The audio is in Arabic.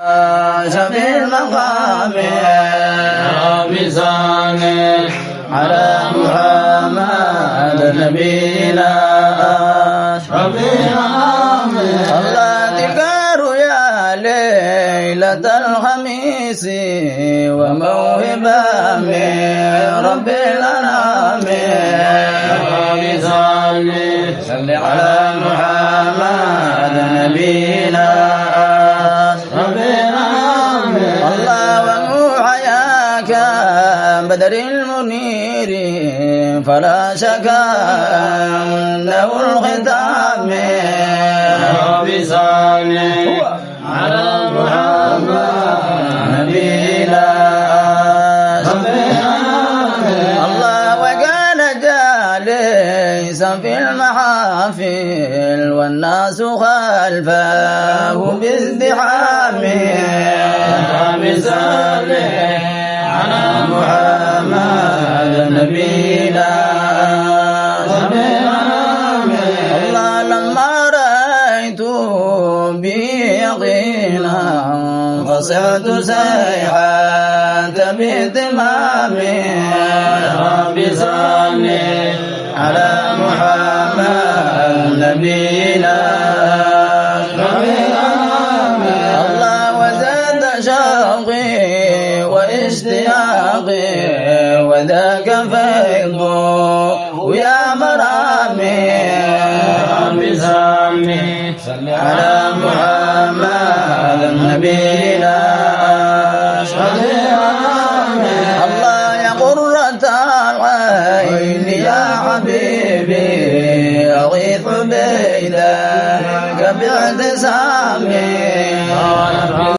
شفي المقام بزانه على محمد نبينا أشرف الأنام الله تكار يا ليلة الخميس وموهبة من رب الأنام بزانه صل على محمد نبينا بدر المنير فلا شك أنه الختام بصالح على محمد نبينا الله وكان جالسا في المحافل والناس خلفه بازدحام بصالح على محمد نبينا الله لما رأيت به يقينا فصعت سيحات باهتمامي رب صل على محمد نبينا الله وزاد شوقي واشتياقي وذاك فيض ويا مرامي بسامي على محمد نبينا